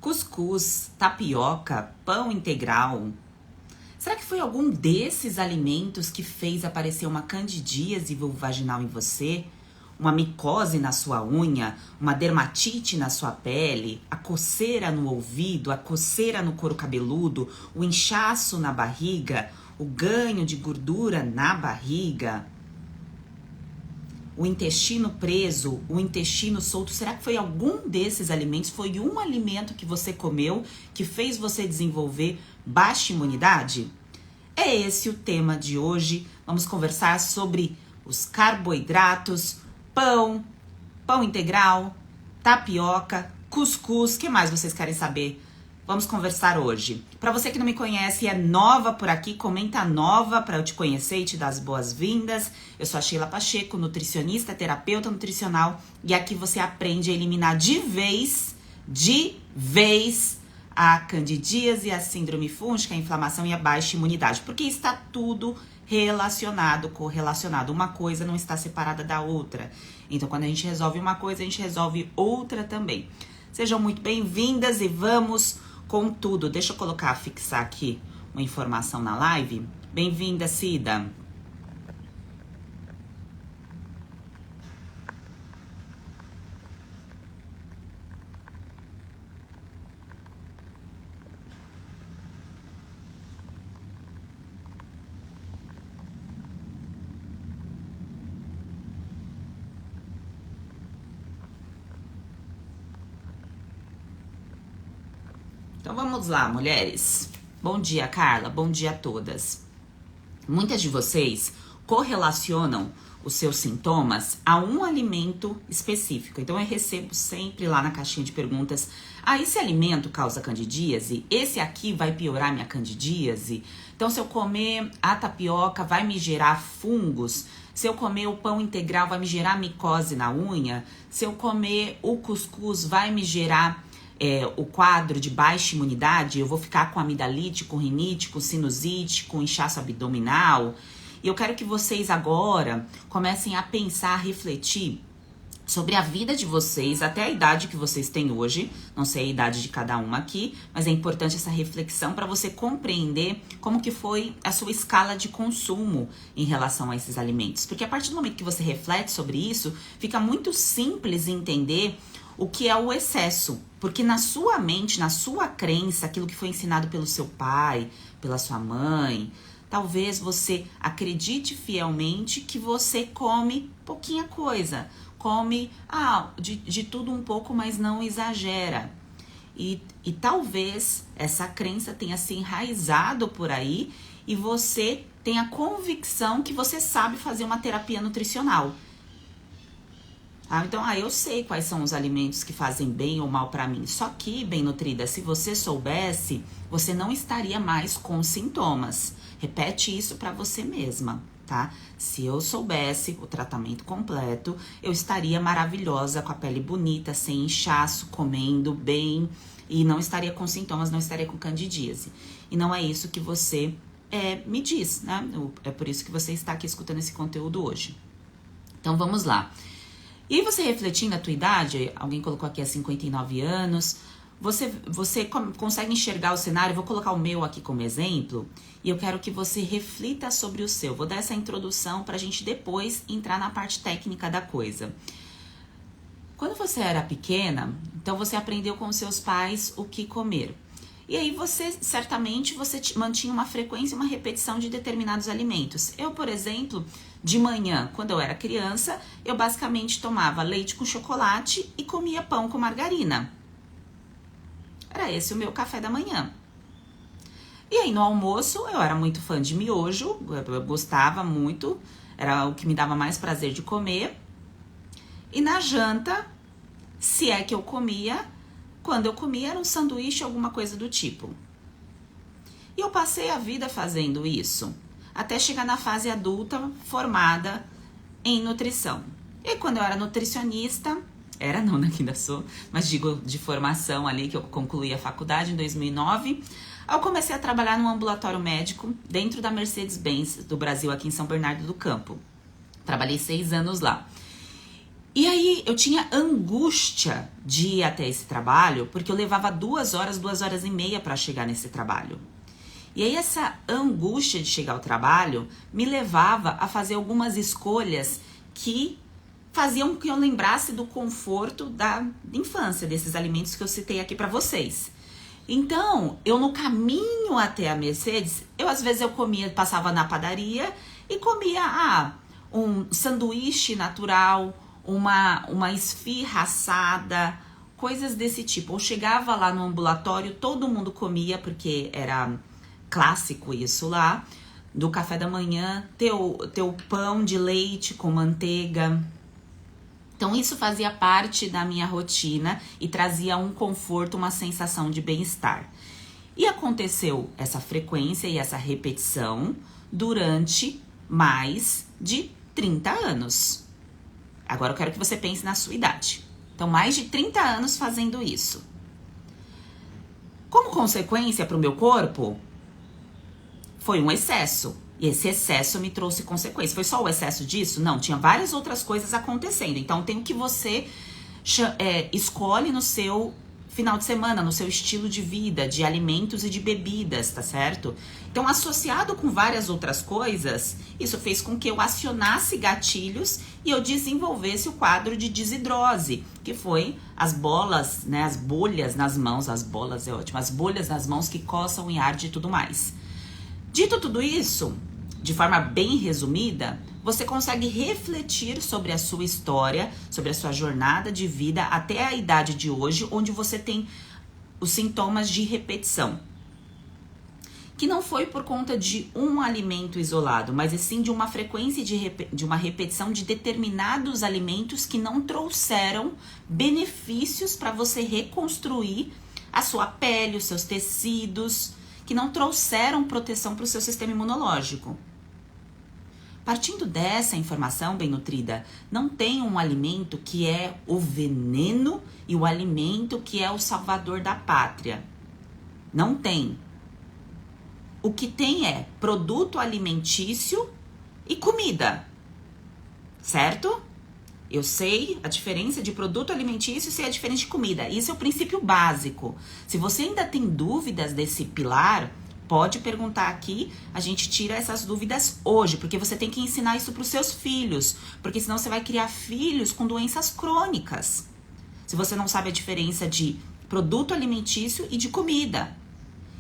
Cuscuz, tapioca, pão integral. Será que foi algum desses alimentos que fez aparecer uma candidíase vulvovaginal em você? Uma micose na sua unha, uma dermatite na sua pele, a coceira no ouvido, a coceira no couro cabeludo, o inchaço na barriga, o ganho de gordura na barriga, o intestino preso, o intestino solto? Será que foi algum desses alimentos? Foi um alimento que você comeu que fez você desenvolver baixa imunidade? É esse o tema de hoje. Vamos conversar sobre os carboidratos, pão integral, tapioca, cuscuz. O que mais vocês querem saber? Vamos conversar hoje. Para você que não me conhece e é nova por aqui, comenta nova para eu te conhecer e te dar as boas-vindas. Eu sou a Sheila Pacheco, nutricionista, terapeuta nutricional, e aqui você aprende a eliminar de vez a candidíase, a síndrome fúngica, a inflamação e a baixa imunidade, porque está tudo relacionado, correlacionado. Uma coisa não está separada da outra. Então, quando a gente resolve uma coisa, a gente resolve outra também. Sejam muito bem-vindas e vamos com tudo. Deixa eu fixar aqui uma informação na live. Bem-vinda, Cida. Então vamos lá, mulheres. Bom dia, Carla. Bom dia a todas. Muitas de vocês correlacionam os seus sintomas a um alimento específico. Então eu recebo sempre lá na caixinha de perguntas: esse alimento causa candidíase? Esse aqui vai piorar minha candidíase? Então se eu comer a tapioca vai me gerar fungos? Se eu comer o pão integral vai me gerar micose na unha? Se eu comer o cuscuz vai me gerar o quadro de baixa imunidade? Eu vou ficar com amidalite, com rinite, com sinusite, com inchaço abdominal? E eu quero que vocês agora comecem a pensar, a refletir sobre a vida de vocês, até a idade que vocês têm hoje. Não sei a idade de cada uma aqui, mas é importante essa reflexão para você compreender como que foi a sua escala de consumo em relação a esses alimentos. Porque a partir do momento que você reflete sobre isso, fica muito simples entender o que é o excesso, porque na sua mente, na sua crença, aquilo que foi ensinado pelo seu pai, pela sua mãe, talvez você acredite fielmente que você come pouquinha coisa, come de tudo um pouco, mas não exagera. E talvez essa crença tenha se enraizado por aí e você tenha convicção que você sabe fazer uma terapia nutricional. Então, eu sei quais são os alimentos que fazem bem ou mal para mim. Só que, bem nutrida, se você soubesse, você não estaria mais com sintomas. Repete isso para você mesma, tá? Se eu soubesse o tratamento completo, eu estaria maravilhosa, com a pele bonita, sem inchaço, comendo bem e não estaria com sintomas, não estaria com candidíase. E não é isso que você me diz, né? É por isso que você está aqui escutando esse conteúdo hoje. Então, vamos lá. E você refletindo a tua idade, alguém colocou aqui 59 anos, você consegue enxergar o cenário? Vou colocar o meu aqui como exemplo e eu quero que você reflita sobre o seu. Vou dar essa introdução para a gente depois entrar na parte técnica da coisa. Quando você era pequena, então você aprendeu com os seus pais o que comer. E aí certamente você mantinha uma frequência, uma repetição de determinados alimentos. Eu, por exemplo, de manhã, quando eu era criança, eu basicamente tomava leite com chocolate e comia pão com margarina. Era esse o meu café da manhã. E aí no almoço, eu era muito fã de miojo, eu gostava muito, era o que me dava mais prazer de comer. E na janta, se é que eu comia, quando eu comia era um sanduíche, alguma coisa do tipo. E eu passei a vida fazendo isso, até chegar na fase adulta, formada em nutrição. E quando eu era nutricionista, ainda sou, mas digo de formação ali, que eu concluí a faculdade em 2009, eu comecei a trabalhar num ambulatório médico dentro da Mercedes-Benz do Brasil, aqui em São Bernardo do Campo. Trabalhei 6 anos lá. E aí eu tinha angústia de ir até esse trabalho, porque eu levava 2 horas e meia para chegar nesse trabalho. E aí essa angústia de chegar ao trabalho me levava a fazer algumas escolhas que faziam que eu lembrasse do conforto da infância, desses alimentos que eu citei aqui para vocês. Então, eu no caminho até a Mercedes, às vezes eu comia, passava na padaria e comia um sanduíche natural, uma esfirra assada, coisas desse tipo. Eu chegava lá no ambulatório, todo mundo comia, porque era clássico isso lá, do café da manhã, teu pão de leite com manteiga. Então isso fazia parte da minha rotina e trazia um conforto, uma sensação de bem-estar. E aconteceu essa frequência e essa repetição durante mais de 30 anos. Agora eu quero que você pense na sua idade. Então, mais de 30 anos fazendo isso. Como consequência para o meu corpo, foi um excesso. E esse excesso me trouxe consequências. Foi só o excesso disso? Não, tinha várias outras coisas acontecendo. Então, tem o que você escolhe no seu final de semana, no seu estilo de vida, de alimentos e de bebidas, tá certo? Então, associado com várias outras coisas, isso fez com que eu acionasse gatilhos e eu desenvolvesse o quadro de desidrose, que foi as bolas, né, as bolhas nas mãos, as bolas é ótimo, as bolhas nas mãos que coçam e ardem e tudo mais. Dito tudo isso, de forma bem resumida, você consegue refletir sobre a sua história, sobre a sua jornada de vida até a idade de hoje, onde você tem os sintomas de repetição. Que não foi por conta de um alimento isolado, mas sim de uma frequência de uma repetição de determinados alimentos que não trouxeram benefícios para você reconstruir a sua pele, os seus tecidos, que não trouxeram proteção para o seu sistema imunológico. Partindo dessa informação bem nutrida, não tem um alimento que é o veneno e o alimento que é o salvador da pátria. Não tem. O que tem é produto alimentício e comida, certo? Eu sei a diferença de produto alimentício e sei a diferença de comida. Isso é o princípio básico. Se você ainda tem dúvidas desse pilar, pode perguntar aqui, a gente tira essas dúvidas hoje, porque você tem que ensinar isso para os seus filhos, porque senão você vai criar filhos com doenças crônicas. Se você não sabe a diferença de produto alimentício e de comida.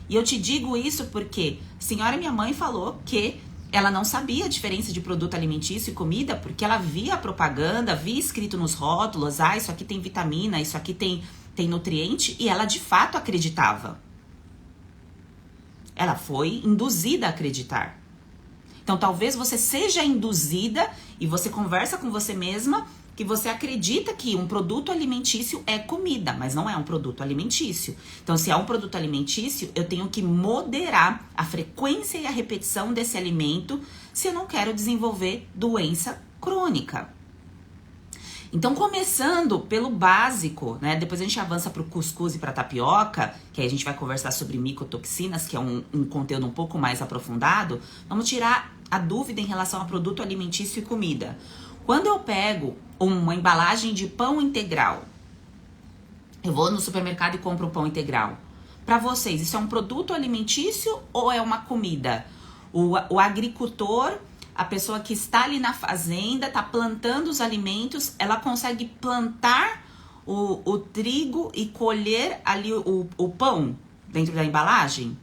E eu te digo isso porque a senhora minha mãe falou que ela não sabia a diferença de produto alimentício e comida, porque ela via a propaganda, via escrito nos rótulos, isso aqui tem vitamina, isso aqui tem nutriente, e ela de fato acreditava. Ela foi induzida a acreditar. Então, talvez você seja induzida e você conversa com você mesma que você acredita que um produto alimentício é comida, mas não é um produto alimentício. Então, se é um produto alimentício, eu tenho que moderar a frequência e a repetição desse alimento se eu não quero desenvolver doença crônica. Então, começando pelo básico, né? Depois a gente avança para o cuscuz e para a tapioca, que aí a gente vai conversar sobre micotoxinas, que é um conteúdo um pouco mais aprofundado. Vamos tirar a dúvida em relação a produto alimentício e comida. Quando eu pego uma embalagem de pão integral, eu vou no supermercado e compro o pão integral. Para vocês, isso é um produto alimentício ou é uma comida? O agricultor, a pessoa que está ali na fazenda, está plantando os alimentos, ela consegue plantar o trigo e colher ali o pão dentro da embalagem?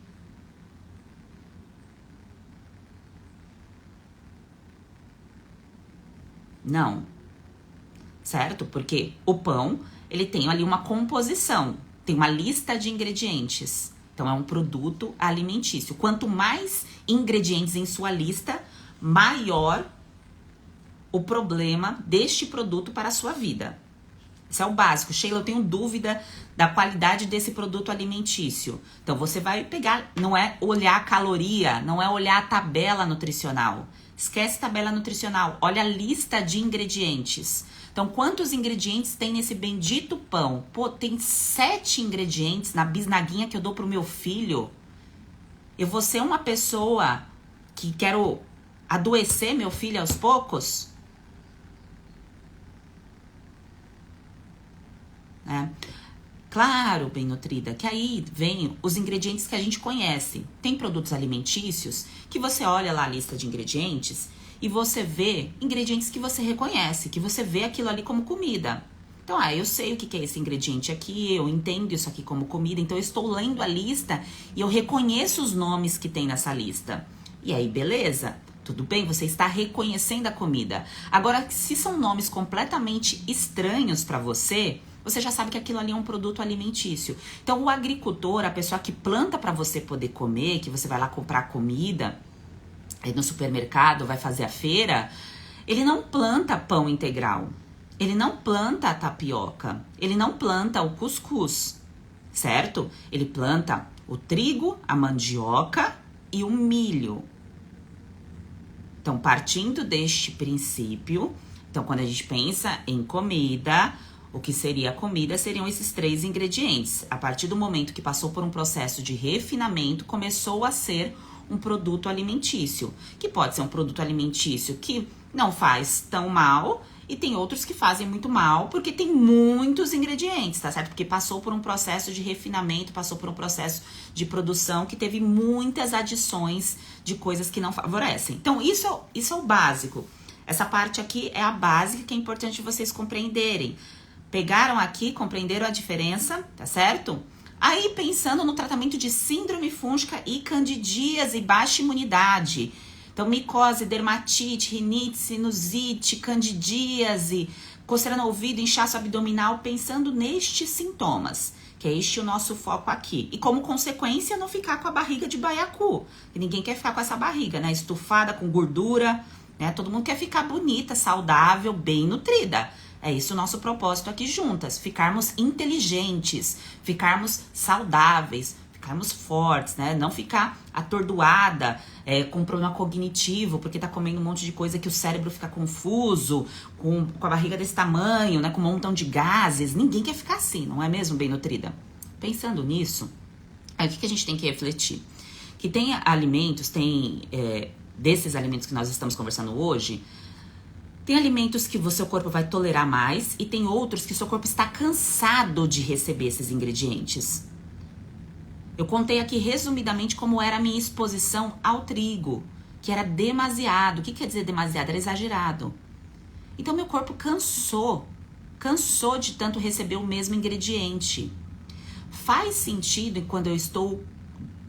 Não. Certo? Porque o pão, ele tem ali uma composição, tem uma lista de ingredientes. Então, é um produto alimentício. Quanto mais ingredientes em sua lista, maior o problema deste produto para a sua vida. Esse é o básico. Sheila, eu tenho dúvida da qualidade desse produto alimentício. Então, você vai pegar, não é olhar a caloria, não é olhar a tabela nutricional. Esquece tabela nutricional, olha a lista de ingredientes. Então, quantos ingredientes tem nesse bendito pão? Pô, tem 7 ingredientes na bisnaguinha que eu dou pro meu filho. Eu vou ser uma pessoa que quero adoecer meu filho aos poucos? né? Claro, bem nutrida, que aí vem os ingredientes que a gente conhece. Tem produtos alimentícios que você olha lá a lista de ingredientes e você vê ingredientes que você reconhece, que você vê aquilo ali como comida. Então, eu sei o que é esse ingrediente aqui, eu entendo isso aqui como comida, então eu estou lendo a lista e eu reconheço os nomes que tem nessa lista. E aí, beleza, tudo bem, você está reconhecendo a comida. Agora, se são nomes completamente estranhos para você, você já sabe que aquilo ali é um produto alimentício. Então, o agricultor, a pessoa que planta para você poder comer, que você vai lá comprar comida, aí no supermercado, vai fazer a feira, ele não planta pão integral. Ele não planta a tapioca, ele não planta o cuscuz, certo? Ele planta o trigo, a mandioca e o milho. Então, partindo deste princípio, então quando a gente pensa em comida, o que seria comida seriam esses 3 ingredientes. A partir do momento que passou por um processo de refinamento, começou a ser um produto alimentício, que pode ser um produto alimentício que não faz tão mal, e tem outros que fazem muito mal, porque tem muitos ingredientes, tá certo? Porque passou por um processo de refinamento, passou por um processo de produção que teve muitas adições de coisas que não favorecem. Então, isso é o básico. Essa parte aqui é a básica que é importante vocês compreenderem. Pegaram aqui, compreenderam a diferença, tá certo? Aí, pensando no tratamento de síndrome fúngica e candidíase e baixa imunidade. Então, micose, dermatite, rinite, sinusite, candidíase, coceira no ouvido, inchaço abdominal, pensando nestes sintomas, que é este o nosso foco aqui. E como consequência, não ficar com a barriga de baiacu. E ninguém quer ficar com essa barriga, né? Estufada, com gordura, né? Todo mundo quer ficar bonita, saudável, bem nutrida. É isso o nosso propósito aqui juntas, ficarmos inteligentes, ficarmos saudáveis, ficarmos fortes, né? Não ficar atordoada, com problema cognitivo, porque tá comendo um monte de coisa que o cérebro fica confuso, com a barriga desse tamanho, né? Com um montão de gases. Ninguém quer ficar assim, não é mesmo, bem nutrida? Pensando nisso, aí o que a gente tem que refletir? Que tem alimentos, desses alimentos que nós estamos conversando hoje, tem alimentos que o seu corpo vai tolerar mais e tem outros que o seu corpo está cansado de receber esses ingredientes. Eu contei aqui resumidamente como era a minha exposição ao trigo, que era demasiado. O que quer dizer demasiado? Era exagerado. Então meu corpo cansou de tanto receber o mesmo ingrediente. Faz sentido quando eu estou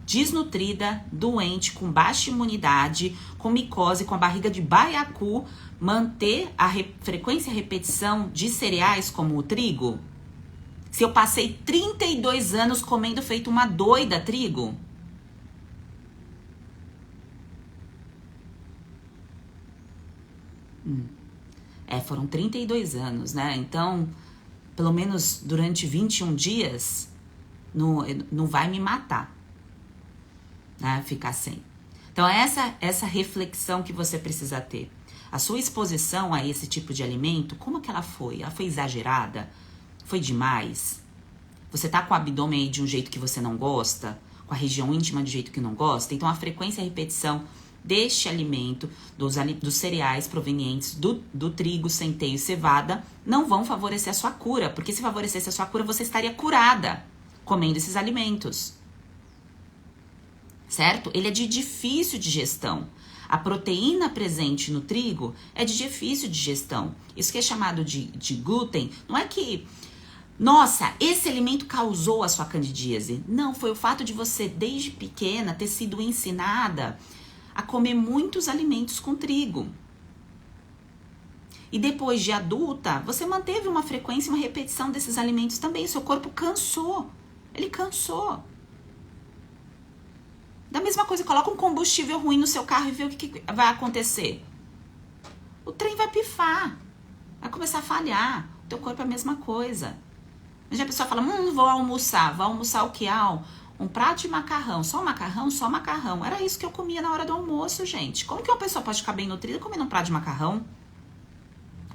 desnutrida, doente, com baixa imunidade, com micose, com a barriga de baiacu, manter a frequência e repetição de cereais como o trigo? Se eu passei 32 anos comendo feito uma doida trigo? Foram 32 anos, né? Então, pelo menos durante 21 dias, não vai me matar, né? Ficar sem. Então, essa reflexão que você precisa ter. A sua exposição a esse tipo de alimento, como que ela foi? Ela foi exagerada? Foi demais? Você tá com o abdômen aí de um jeito que você não gosta? Com a região íntima de um jeito que não gosta? Então, a frequência e a repetição deste alimento, dos cereais provenientes do trigo, centeio e cevada, não vão favorecer a sua cura. Porque se favorecesse a sua cura, você estaria curada comendo esses alimentos. Certo? Ele é de difícil digestão. A proteína presente no trigo é de difícil digestão. Isso que é chamado de glúten, não é que, nossa, esse alimento causou a sua candidíase. Não, foi o fato de você, desde pequena, ter sido ensinada a comer muitos alimentos com trigo. E depois de adulta, você manteve uma frequência e uma repetição desses alimentos também. Seu corpo cansou. Ele cansou. Da mesma coisa, coloca um combustível ruim no seu carro e vê o que vai acontecer. O trem vai pifar. Vai começar a falhar. O teu corpo é a mesma coisa. Mas a pessoa fala, vou almoçar. Vou almoçar o que? Um prato de macarrão. Só macarrão? Só macarrão. Era isso que eu comia na hora do almoço, gente. Como que uma pessoa pode ficar bem nutrida comendo um prato de macarrão?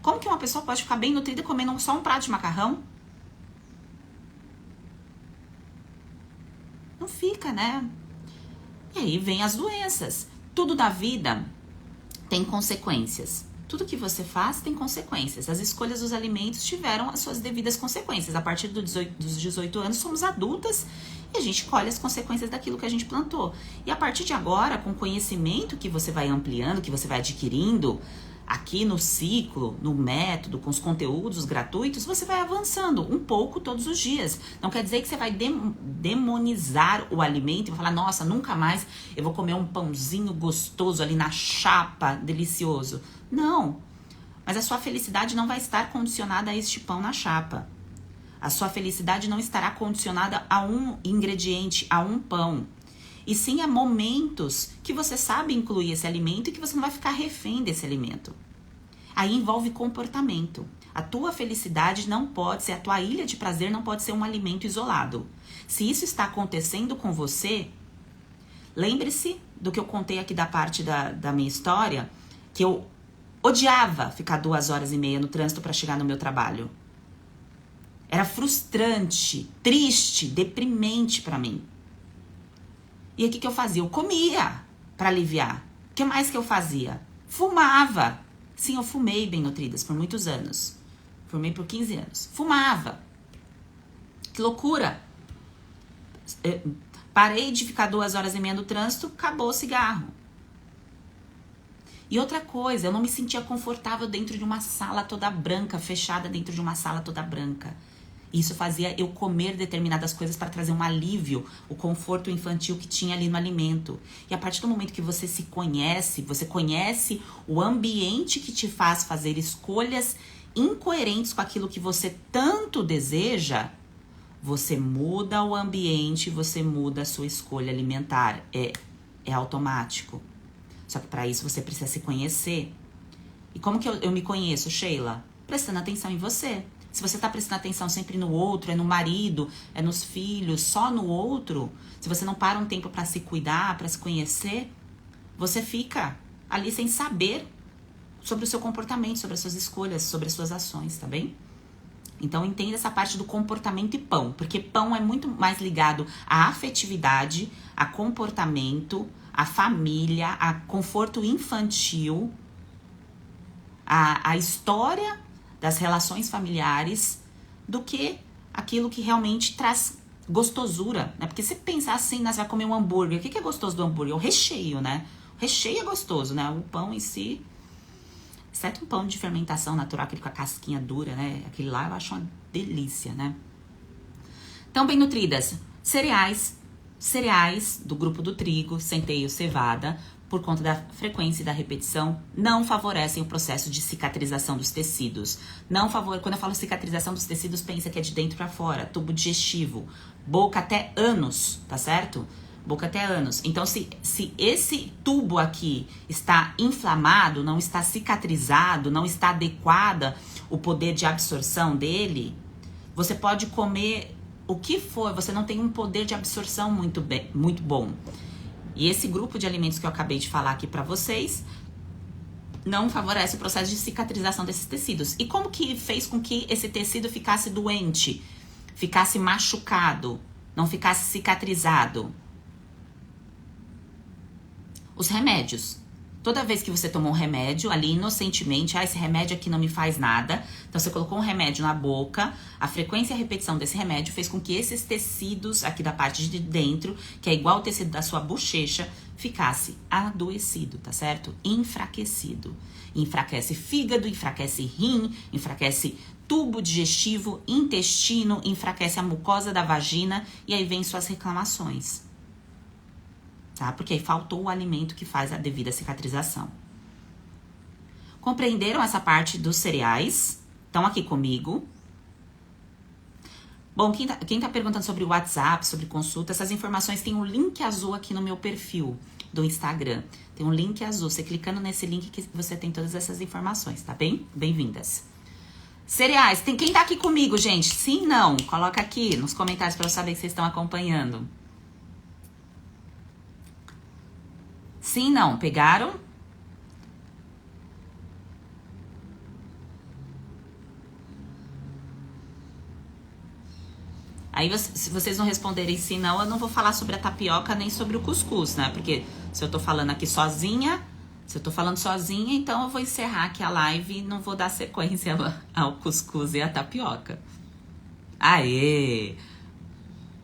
Como que uma pessoa pode ficar bem nutrida comendo só um prato de macarrão? Não fica, né? E aí vem as doenças. Tudo da vida tem consequências. Tudo que você faz tem consequências. As escolhas dos alimentos tiveram as suas devidas consequências. A partir dos 18 anos, somos adultas e a gente colhe as consequências daquilo que a gente plantou. E a partir de agora, com o conhecimento que você vai ampliando, que você vai adquirindo, aqui no ciclo, no método, com os conteúdos gratuitos, você vai avançando um pouco todos os dias. Não quer dizer que você vai demonizar o alimento e vai falar, nossa, nunca mais eu vou comer um pãozinho gostoso ali na chapa, delicioso. Não, mas a sua felicidade não vai estar condicionada a este pão na chapa. A sua felicidade não estará condicionada a um ingrediente, a um pão. E sim a momentos que você sabe incluir esse alimento e que você não vai ficar refém desse alimento. Aí envolve comportamento. A tua felicidade não pode ser, a tua ilha de prazer não pode ser um alimento isolado. Se isso está acontecendo com você, lembre-se do que eu contei aqui da parte da minha história, que eu odiava ficar 2h30 no trânsito para chegar no meu trabalho. Era frustrante, triste, deprimente para mim. E aí o que eu fazia? Eu comia para aliviar. O que mais que eu fazia? Fumava. Sim, eu fumei Bem Nutridas por muitos anos. Fumei por 15 anos. Fumava. Que loucura. Parei de ficar 2h30 no trânsito, acabou o cigarro. E outra coisa, eu não me sentia confortável dentro de uma sala toda branca, fechada dentro de uma sala toda branca. Isso fazia eu comer determinadas coisas para trazer um alívio, o conforto infantil que tinha ali no alimento. E a partir do momento que você se conhece, você conhece o ambiente que te faz fazer escolhas incoerentes com aquilo que você tanto deseja, você muda o ambiente, você muda a sua escolha alimentar. É automático. Só que para isso você precisa se conhecer. E como que eu me conheço, Sheila? Prestando atenção em você. Se você tá prestando atenção sempre no outro, é no marido, é nos filhos, só no outro, se você não para um tempo para se cuidar, para se conhecer, você fica ali sem saber sobre o seu comportamento, sobre as suas escolhas, sobre as suas ações, tá bem? Então entenda essa parte do comportamento e pão, porque pão é muito mais ligado à afetividade, a comportamento, a família, a conforto infantil, a história das relações familiares, do que aquilo que realmente traz gostosura, né? Porque se pensar assim, né, você vai comer um hambúrguer, o que é gostoso do hambúrguer? O recheio, né? O recheio é gostoso, né? O pão em si, exceto um pão de fermentação natural, aquele com a casquinha dura, né? Aquele lá eu acho uma delícia, né? Então, Bem Nutridas, cereais do grupo do trigo, centeio, cevada, por conta da frequência e da repetição, não favorecem o processo de cicatrização dos tecidos. Quando eu falo cicatrização dos tecidos, pensa que é de dentro para fora, tubo digestivo, boca até ânus, tá certo? Boca até ânus. Então, se esse tubo aqui está inflamado, não está cicatrizado, não está adequada o poder de absorção dele, você pode comer o que for, você não tem um poder de absorção muito bom. E esse grupo de alimentos que eu acabei de falar aqui para vocês não favorece o processo de cicatrização desses tecidos. E como que fez com que esse tecido ficasse doente, ficasse machucado, não ficasse cicatrizado? Os remédios. Toda vez que você tomou um remédio, ali inocentemente, esse remédio aqui não me faz nada. Então, você colocou um remédio na boca, a frequência e a repetição desse remédio fez com que esses tecidos aqui da parte de dentro, que é igual ao tecido da sua bochecha, ficasse adoecido, tá certo? Enfraquecido. Enfraquece fígado, enfraquece rim, enfraquece tubo digestivo, intestino, enfraquece a mucosa da vagina e aí vem suas reclamações. Tá? Porque aí faltou o alimento que faz a devida cicatrização. Compreenderam essa parte dos cereais? Estão aqui comigo? Bom, quem tá perguntando sobre o WhatsApp, sobre consulta, essas informações tem um link azul aqui no meu perfil do Instagram. Tem um link azul. Você clicando nesse link que você tem todas essas informações, tá bem? Bem-vindas. Cereais. Quem tá aqui comigo, gente? Sim, não? Coloca aqui nos comentários para eu saber que vocês estão acompanhando. Sim, não. Pegaram? Aí, se vocês não responderem sim, não, eu não vou falar sobre a tapioca nem sobre o cuscuz, né? Porque se eu tô falando aqui sozinha, Se eu tô falando sozinha, então eu vou encerrar aqui a live e não vou dar sequência ao cuscuz e à tapioca. Aê!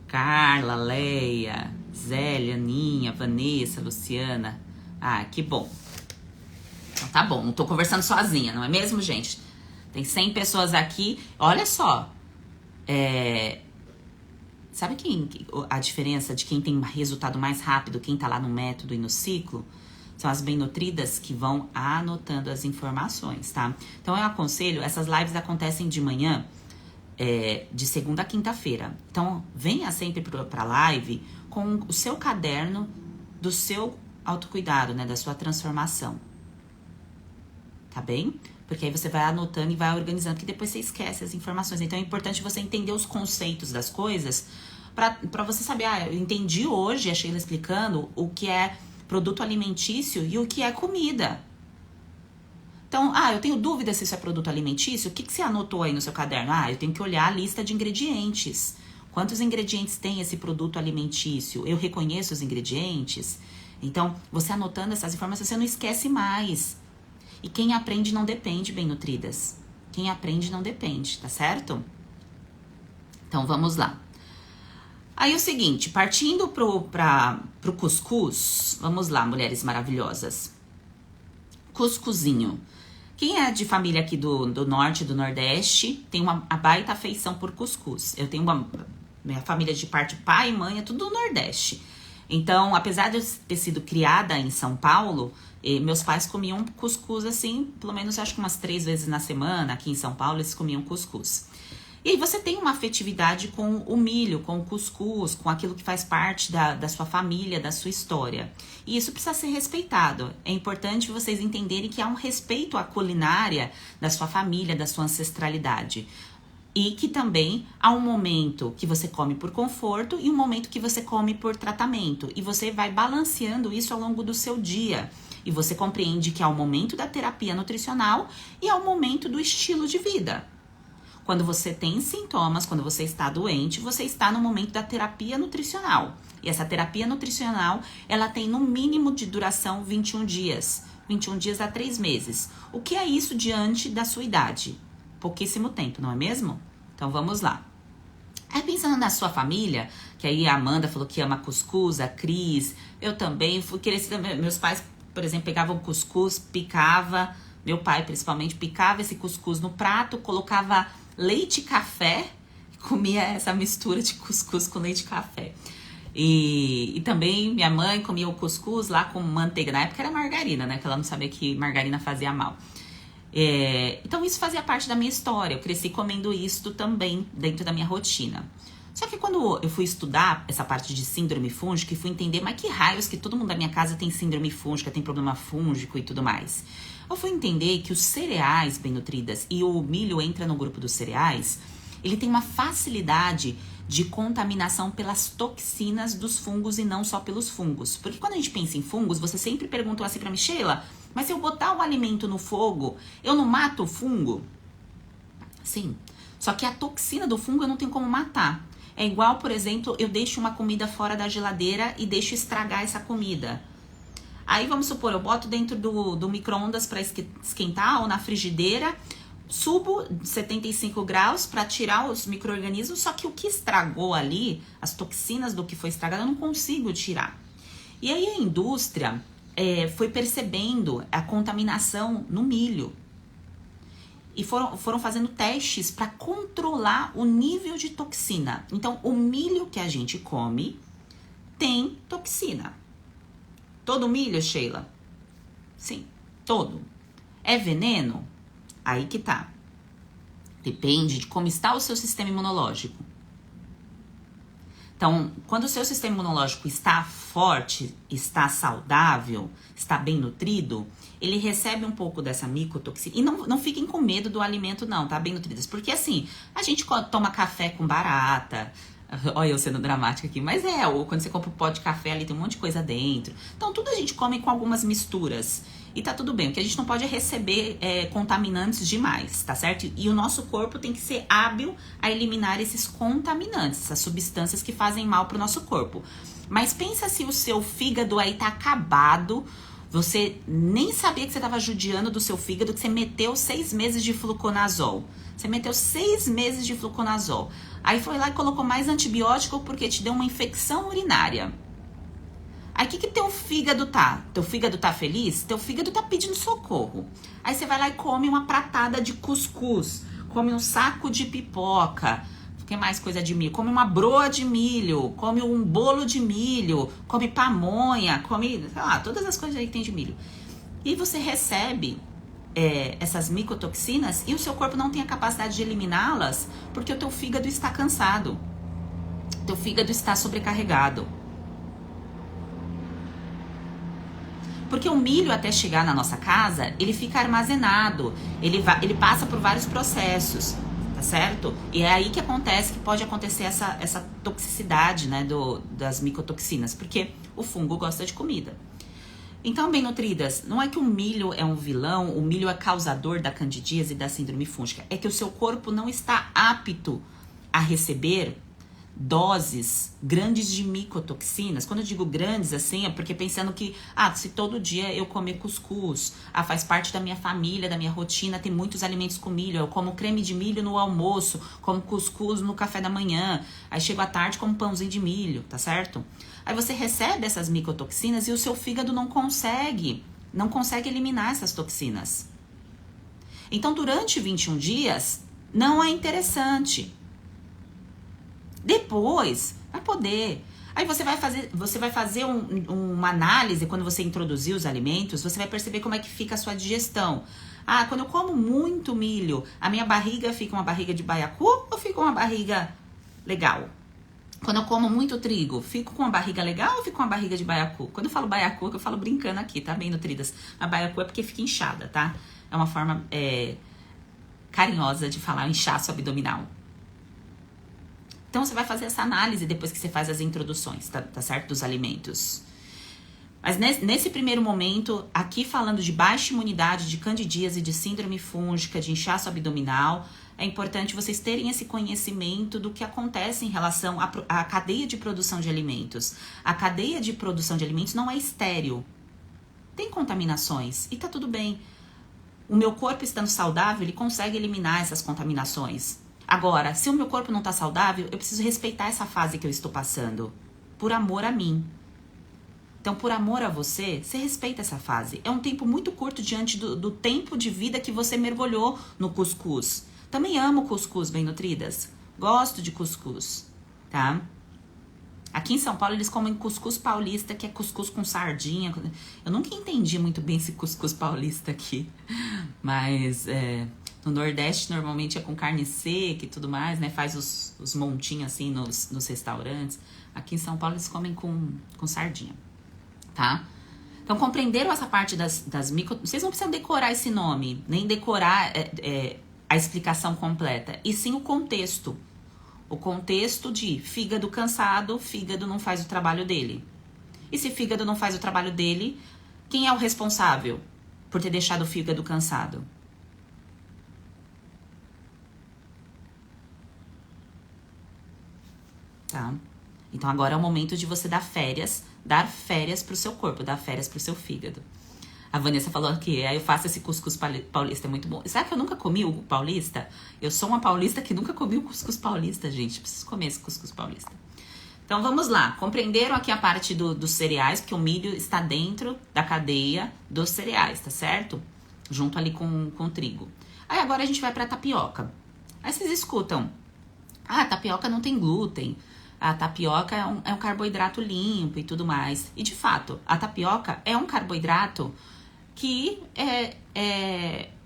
Carla, Leia, Zélia, Aninha, Vanessa, Luciana. Ah, que bom. Então tá bom, não tô conversando sozinha, não é mesmo, gente? Tem 100 pessoas aqui. Olha só. Sabe a diferença de quem tem resultado mais rápido, quem tá lá no método e no ciclo? São as bem nutridas que vão anotando as informações, tá? Então eu aconselho, essas lives acontecem de manhã, de segunda a quinta-feira. Então venha sempre pra live com o seu caderno do seu autocuidado, né? Da sua transformação. Tá bem? Porque aí você vai anotando e vai organizando, que depois você esquece as informações. Então é importante você entender os conceitos das coisas pra você saber, eu entendi hoje, a Sheila explicando o que é produto alimentício e o que é comida. Então, eu tenho dúvida se isso é produto alimentício. O que você anotou aí no seu caderno? Eu tenho que olhar a lista de ingredientes. Quantos ingredientes tem esse produto alimentício? Eu reconheço os ingredientes? Então, você anotando essas informações, você não esquece mais. E quem aprende não depende, bem nutridas. Quem aprende não depende, tá certo? Então, vamos lá. Aí, o seguinte, partindo pro cuscuz, vamos lá, mulheres maravilhosas. Cuscuzinho. Quem é de família aqui do norte, do nordeste, tem uma baita afeição por cuscuz. Eu tenho minha família de parte pai e mãe, é tudo do nordeste. Então, apesar de eu ter sido criada em São Paulo, meus pais comiam cuscuz assim, pelo menos acho que umas 3 vezes na semana, aqui em São Paulo, eles comiam cuscuz. E aí você tem uma afetividade com o milho, com o cuscuz, com aquilo que faz parte da sua família, da sua história. E isso precisa ser respeitado. É importante vocês entenderem que há um respeito à culinária da sua família, da sua ancestralidade. E que também há um momento que você come por conforto e um momento que você come por tratamento. E você vai balanceando isso ao longo do seu dia. E você compreende que há o momento da terapia nutricional e há o momento do estilo de vida. Quando você tem sintomas, quando você está doente, você está no momento da terapia nutricional. E essa terapia nutricional, ela tem no mínimo de duração 21 dias. 21 dias a 3 meses. O que é isso diante da sua idade? Pouquíssimo tempo, não é mesmo? Então vamos lá. Aí pensando na sua família, que aí a Amanda falou que ama cuscuz, a Cris, eu também fui crescida, meus pais, por exemplo, pegavam cuscuz, picava, meu pai principalmente picava esse cuscuz no prato, colocava leite e café, comia essa mistura de cuscuz com leite e café. E também minha mãe comia o cuscuz lá com manteiga, na época era margarina, né, que ela não sabia que margarina fazia mal. Então isso fazia parte da minha história, eu cresci comendo isso também dentro da minha rotina. Só que quando eu fui estudar essa parte de síndrome fúngica e fui entender, mas que raios que todo mundo da minha casa tem síndrome fúngica, tem problema fúngico e tudo mais. Eu fui entender que os cereais bem nutridas, e o milho entra no grupo dos cereais, ele tem uma facilidade de contaminação pelas toxinas dos fungos e não só pelos fungos. Porque quando a gente pensa em fungos, você sempre perguntou assim pra mim, Sheila, mas se eu botar o alimento no fogo, eu não mato o fungo? Sim, só que a toxina do fungo eu não tenho como matar. É igual, por exemplo, eu deixo uma comida fora da geladeira e deixo estragar essa comida. Aí vamos supor, eu boto dentro do micro-ondas para esquentar ou na frigideira, subo 75 graus para tirar os micro-organismos, só que o que estragou ali, as toxinas do que foi estragado, eu não consigo tirar. E aí a indústria foi percebendo a contaminação no milho. E foram fazendo testes para controlar o nível de toxina. Então, o milho que a gente come tem toxina. Todo milho, Sheila? Sim, todo. É veneno? Aí que tá. Depende de como está o seu sistema imunológico. Então, quando o seu sistema imunológico está forte, está saudável, está bem nutrido, ele recebe um pouco dessa micotoxina. E não fiquem com medo do alimento não, tá? Bem nutridas. Porque assim, a gente toma café com barata. Olha eu sendo dramática aqui. Mas ou quando você compra um pó de café ali tem um monte de coisa dentro. Então, tudo a gente come com algumas misturas. E tá tudo bem. O que a gente não pode é receber contaminantes demais, tá certo? E o nosso corpo tem que ser hábil a eliminar esses contaminantes, essas substâncias que fazem mal pro nosso corpo. Mas pensa se o seu fígado aí tá acabado, Você nem sabia que você estava judiando do seu fígado, que você meteu 6 meses de fluconazol. Você meteu 6 meses de fluconazol. Aí foi lá e colocou mais antibiótico porque te deu uma infecção urinária. Aí o que teu fígado tá? Teu fígado tá feliz? Teu fígado tá pedindo socorro. Aí você vai lá e come uma pratada de cuscuz, come um saco de pipoca, o que mais coisa de milho? Come uma broa de milho, come um bolo de milho, come pamonha, come, sei lá, todas as coisas aí que tem de milho. E você recebe essas micotoxinas e o seu corpo não tem a capacidade de eliminá-las porque o teu fígado está cansado. Teu fígado está sobrecarregado. Porque o milho, até chegar na nossa casa, ele fica armazenado, ele passa por vários processos, tá certo? E é aí que acontece, que pode acontecer essa toxicidade, né, das micotoxinas, porque o fungo gosta de comida. Então, bem nutridas, não é que o milho é um vilão, o milho é causador da candidíase e da síndrome fúngica, é que o seu corpo não está apto a receber doses grandes de micotoxinas. Quando eu digo grandes, assim, é porque pensando que, se todo dia eu comer cuscuz, faz parte da minha família, da minha rotina, tem muitos alimentos com milho, eu como creme de milho no almoço, como cuscuz no café da manhã, aí chego à tarde como pãozinho de milho, tá certo? Aí você recebe essas micotoxinas e o seu fígado não consegue eliminar essas toxinas. Então, durante 21 dias, não é interessante. Depois, vai poder. Aí você vai fazer uma análise quando você introduzir os alimentos, você vai perceber como é que fica a sua digestão. Quando eu como muito milho, a minha barriga fica uma barriga de baiacu ou fica uma barriga legal? Quando eu como muito trigo, fico com uma barriga legal ou fico com uma barriga de baiacu? Quando eu falo baiacu, eu falo brincando aqui, tá? Bem nutridas. A baiacu é porque fica inchada, tá? É uma forma carinhosa de falar inchaço abdominal. Então, você vai fazer essa análise depois que você faz as introduções, tá certo? Dos alimentos. Mas nesse primeiro momento, aqui falando de baixa imunidade, de candidíase, de síndrome fúngica, de inchaço abdominal, é importante vocês terem esse conhecimento do que acontece em relação à cadeia de produção de alimentos. A cadeia de produção de alimentos não é estéril. Tem contaminações e tá tudo bem. O meu corpo estando saudável, ele consegue eliminar essas contaminações. Agora, se o meu corpo não está saudável, eu preciso respeitar essa fase que eu estou passando. Por amor a mim. Então, por amor a você, você respeita essa fase. É um tempo muito curto diante do tempo de vida que você mergulhou no cuscuz. Também amo cuscuz, bem nutridas. Gosto de cuscuz, tá? Aqui em São Paulo, eles comem cuscuz paulista, que é cuscuz com sardinha. Eu nunca entendi muito bem esse cuscuz paulista aqui. Mas, no Nordeste, normalmente é com carne seca e tudo mais, né? Faz os montinhos assim nos restaurantes. Aqui em São Paulo eles comem com sardinha, tá? Então, compreenderam essa parte das micro... Vocês não precisam decorar esse nome, nem decorar a explicação completa. E sim o contexto. O contexto de fígado cansado, fígado não faz o trabalho dele. E se fígado não faz o trabalho dele, quem é o responsável por ter deixado o fígado cansado? Tá? Então agora é o momento de você dar férias pro seu corpo, dar férias pro seu fígado. A Vanessa falou que aí eu faço esse cuscuz paulista, é muito bom. Sabe que eu nunca comi o paulista? Eu sou uma paulista que nunca comi o cuscuz paulista, gente. Preciso comer esse cuscuz paulista. Então vamos lá. Compreenderam aqui a parte dos cereais, porque o milho está dentro da cadeia dos cereais, tá certo? Junto ali com o trigo. Aí agora a gente vai pra tapioca. Aí vocês escutam. A tapioca não tem glúten. A tapioca é um carboidrato limpo e tudo mais. E de fato, a tapioca é um carboidrato que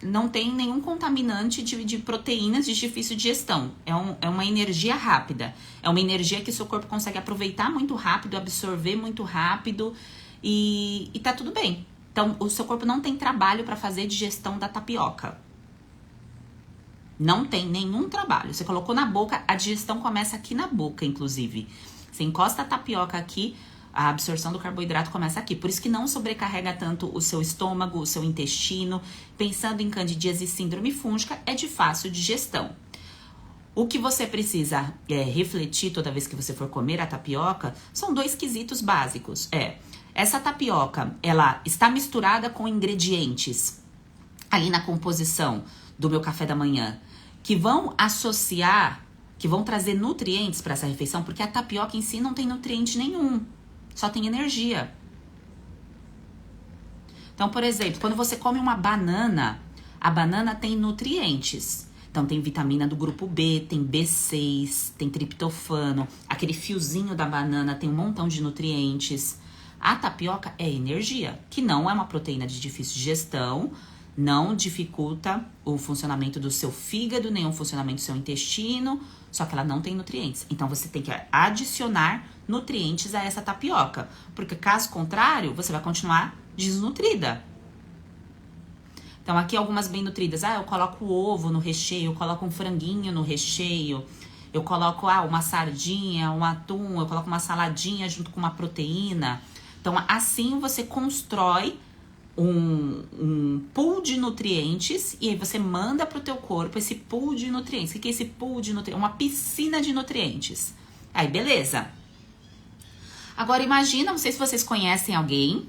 não tem nenhum contaminante de proteínas de difícil digestão. É uma energia rápida. É uma energia que o seu corpo consegue aproveitar muito rápido, absorver muito rápido e tá tudo bem. Então, o seu corpo não tem trabalho para fazer digestão da tapioca. Não tem nenhum trabalho. Você colocou na boca, a digestão começa aqui na boca, inclusive. Você encosta a tapioca aqui, a absorção do carboidrato começa aqui. Por isso que não sobrecarrega tanto o seu estômago, o seu intestino. Pensando em candidíase e síndrome fúngica, é de fácil digestão. O que você precisa refletir toda vez que você for comer a tapioca são 2 quesitos básicos. essa tapioca, ela está misturada com ingredientes ali na composição do meu café da manhã, que vão associar, que vão trazer nutrientes para essa refeição, porque a tapioca em si não tem nutriente nenhum, só tem energia. Então, por exemplo, quando você come uma banana, a banana tem nutrientes. Então, tem vitamina do grupo B, tem B6, tem triptofano, aquele fiozinho da banana tem um montão de nutrientes. A tapioca é energia, que não é uma proteína de difícil digestão, não dificulta o funcionamento do seu fígado, nem o funcionamento do seu intestino, só que ela não tem nutrientes. Então, você tem que adicionar nutrientes a essa tapioca, porque caso contrário, você vai continuar desnutrida. Então, aqui algumas bem nutridas. Eu coloco o ovo no recheio, eu coloco um franguinho no recheio, eu coloco uma sardinha, um atum, eu coloco uma saladinha junto com uma proteína. Então, assim você constrói um pool de nutrientes e aí você manda pro teu corpo esse pool de nutrientes. O que é esse pool de nutrientes? Uma piscina de nutrientes. Aí, beleza. Agora, imagina, não sei se vocês conhecem alguém,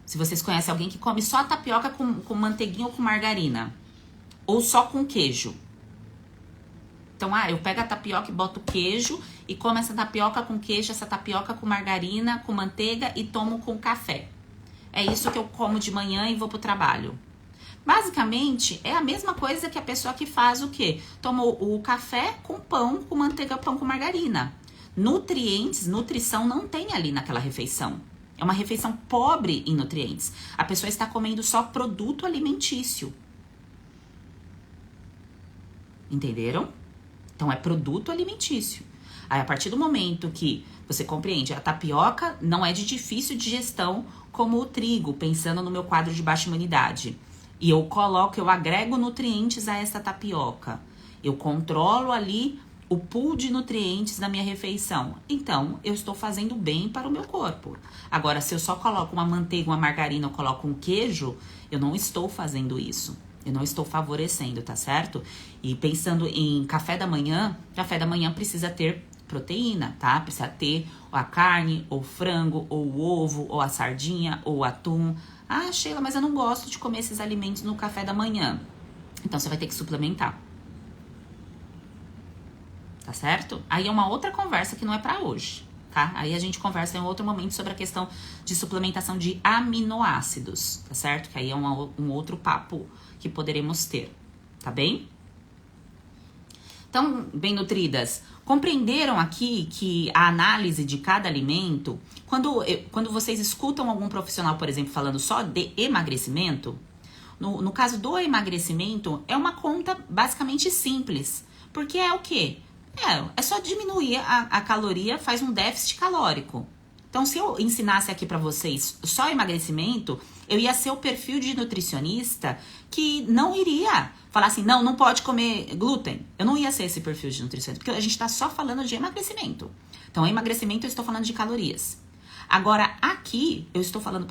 se vocês conhecem alguém que come só tapioca com manteiguinha ou com margarina, ou só com queijo. Então, eu pego a tapioca e boto queijo e como essa tapioca com queijo, essa tapioca com margarina, com manteiga e tomo com café. É isso que eu como de manhã e vou pro trabalho. Basicamente, é a mesma coisa que a pessoa que faz o quê? Toma o café com pão, com manteiga, pão com margarina. Nutrientes, nutrição não tem ali naquela refeição. É uma refeição pobre em nutrientes. A pessoa está comendo só produto alimentício. Entenderam? Então, é produto alimentício. Aí, a partir do momento que você compreende, a tapioca não é de difícil digestão como o trigo, pensando no meu quadro de baixa imunidade. E eu agrego nutrientes a essa tapioca. Eu controlo ali o pool de nutrientes da minha refeição. Então, eu estou fazendo bem para o meu corpo. Agora, se eu só coloco uma manteiga, uma margarina, ou coloco um queijo, eu não estou fazendo isso. Eu não estou favorecendo, tá certo? E pensando em café da manhã precisa ter proteína, tá? Precisa ter a carne, ou frango, ou o ovo, ou a sardinha, ou o atum. Sheila, mas eu não gosto de comer esses alimentos no café da manhã. Então, você vai ter que suplementar. Tá certo? Aí é uma outra conversa que não é pra hoje, tá? Aí a gente conversa em outro momento sobre a questão de suplementação de aminoácidos, tá certo? Que aí é um outro papo que poderemos ter, tá bem? Então, bem nutridas, compreenderam aqui que a análise de cada alimento, quando vocês escutam algum profissional, por exemplo, falando só de emagrecimento, no caso do emagrecimento, é uma conta basicamente simples, porque é o quê? É só diminuir a caloria, faz um déficit calórico. Então, se eu ensinasse aqui pra vocês só emagrecimento, eu ia ser o perfil de nutricionista que não iria falar assim, não pode comer glúten. Eu não ia ser esse perfil de nutricionista, porque a gente tá só falando de emagrecimento. Então, emagrecimento eu estou falando de calorias. Agora, aqui eu estou falando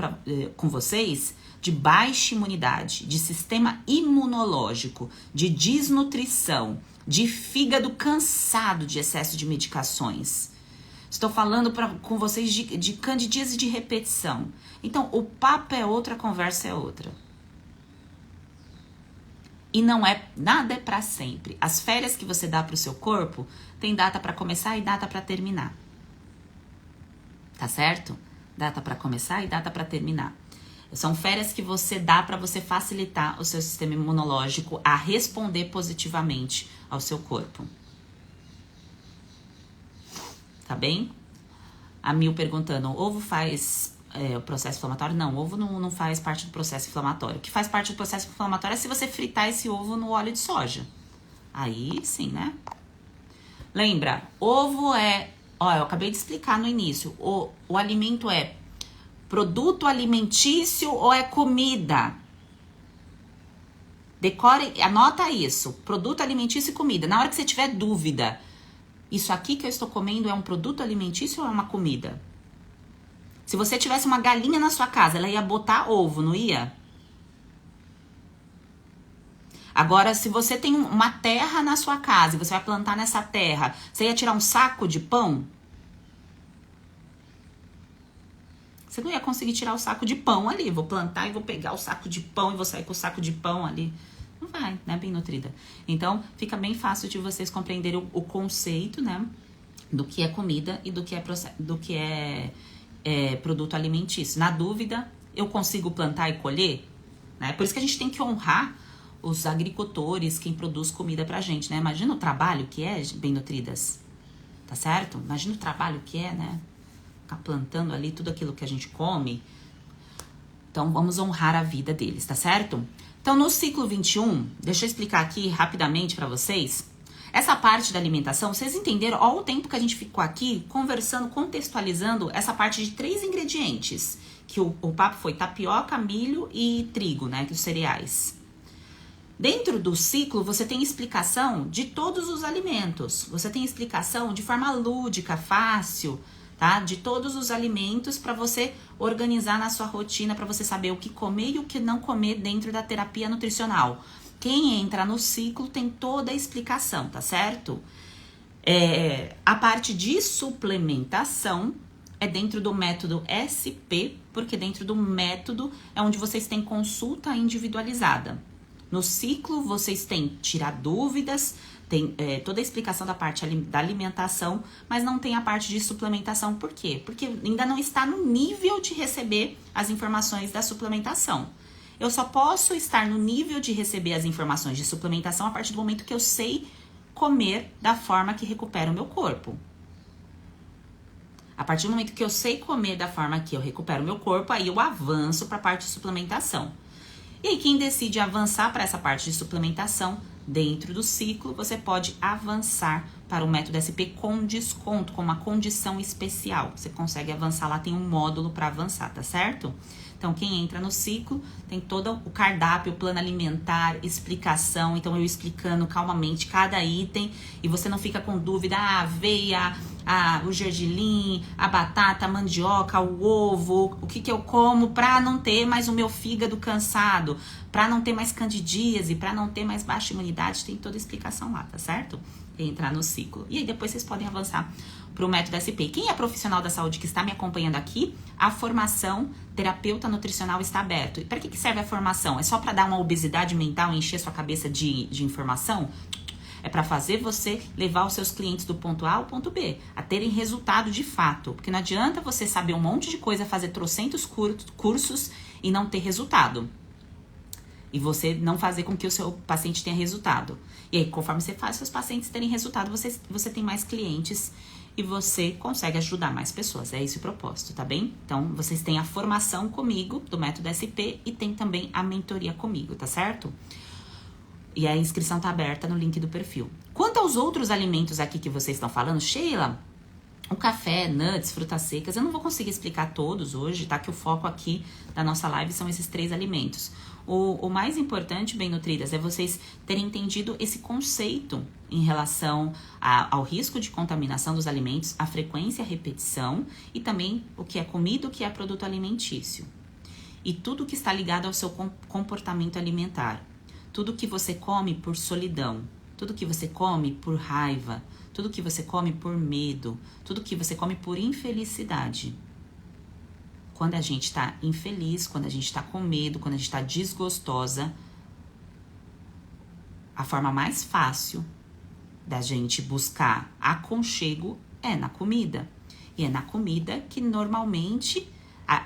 com vocês de baixa imunidade, de sistema imunológico, de desnutrição, de fígado cansado de excesso de medicações. Estou falando com vocês de candidíase de repetição. Então, o papo é outra, a conversa é outra. E nada é para sempre. As férias que você dá para o seu corpo tem data para começar e data para terminar. Tá certo? Data para começar e data para terminar. São férias que você dá para você facilitar o seu sistema imunológico a responder positivamente ao seu corpo. Tá bem? A Mil perguntando, ovo faz o processo inflamatório? Não, ovo não faz parte do processo inflamatório. O que faz parte do processo inflamatório é se você fritar esse ovo no óleo de soja. Aí sim, né? Lembra, ovo eu acabei de explicar no início. O alimento é produto alimentício ou é comida? Decore, anota isso. Produto alimentício e comida. Na hora que você tiver dúvida, isso aqui que eu estou comendo é um produto alimentício ou é uma comida? Se você tivesse uma galinha na sua casa, ela ia botar ovo, não ia? Agora, se você tem uma terra na sua casa e você vai plantar nessa terra, você ia tirar um saco de pão? Você não ia conseguir tirar o saco de pão ali. Vou plantar e vou pegar o saco de pão e vou sair com o saco de pão ali. Não vai, né? Bem nutrida. Então, fica bem fácil de vocês compreenderem o conceito, né? Do que é comida e do que é produto alimentício. Na dúvida, eu consigo plantar e colher? Né? Por isso que a gente tem que honrar os agricultores, quem produz comida pra gente, né? Imagina o trabalho que é, bem nutridas. Tá certo? Imagina o trabalho que é, né? Ficar plantando ali tudo aquilo que a gente come. Então, vamos honrar a vida deles, tá certo? Então, no ciclo 21, deixa eu explicar aqui rapidamente pra vocês. Essa parte da alimentação, vocês entenderam? Olha o tempo que a gente ficou aqui conversando, contextualizando essa parte de 3 ingredientes. Que o papo foi tapioca, milho e trigo, né? Que os cereais. Dentro do ciclo, você tem explicação de todos os alimentos. Você tem explicação de forma lúdica, fácil, tá? De todos os alimentos para você organizar na sua rotina, para você saber o que comer e o que não comer dentro da terapia nutricional. Quem entra no ciclo tem toda a explicação, tá certo? A parte de suplementação é dentro do método SP, porque dentro do método é onde vocês têm consulta individualizada. No ciclo, vocês têm tirar dúvidas, tem toda a explicação da parte da alimentação, mas não tem a parte de suplementação. Por quê? Porque ainda não está no nível de receber as informações da suplementação. Eu só posso estar no nível de receber as informações de suplementação a partir do momento que eu sei comer da forma que recupera o meu corpo. A partir do momento que eu sei comer da forma que eu recupero o meu corpo, aí eu avanço para a parte de suplementação. E aí, quem decide avançar para essa parte de suplementação dentro do ciclo, você pode avançar para o método SP com desconto, com uma condição especial. Você consegue avançar lá, tem um módulo para avançar, tá certo? Então, quem entra no ciclo tem todo o cardápio, o plano alimentar, explicação. Então, eu explicando calmamente cada item e você não fica com dúvida. A aveia, o gergelim, a batata, a mandioca, o ovo, o que eu como para não ter mais o meu fígado cansado, para não ter mais candidíase, para não ter mais baixa imunidade. Tem toda a explicação lá, tá certo? Entrar no ciclo. E aí, depois vocês podem avançar para o método SP. Quem é profissional da saúde que está me acompanhando aqui, a formação terapeuta nutricional está aberta. E para que serve a formação? É só para dar uma obesidade mental e encher sua cabeça de informação? É para fazer você levar os seus clientes do ponto A ao ponto B, a terem resultado de fato. Porque não adianta você saber um monte de coisa, fazer trocentos cursos e não ter resultado. E você não fazer com que o seu paciente tenha resultado. E aí, conforme você faz seus pacientes terem resultado, você tem mais clientes e você consegue ajudar mais pessoas. É esse o propósito, tá bem? Então, vocês têm a formação comigo, do método SP, e tem também a mentoria comigo, tá certo? E a inscrição tá aberta no link do perfil. Quanto aos outros alimentos aqui que vocês estão falando, Sheila, o café, nuts, frutas secas, eu não vou conseguir explicar todos hoje, tá? Que o foco aqui da nossa live são esses 3 alimentos. O mais importante, bem nutridas, é vocês terem entendido esse conceito em relação ao risco de contaminação dos alimentos, a frequência e a repetição, e também o que é comida, o que é produto alimentício. E tudo que está ligado ao seu comportamento alimentar. Tudo que você come por solidão, tudo que você come por raiva, tudo que você come por medo, tudo que você come por infelicidade. Quando a gente está infeliz, quando a gente está com medo, quando a gente está desgostosa, a forma mais fácil da gente buscar aconchego é na comida. E é na comida que normalmente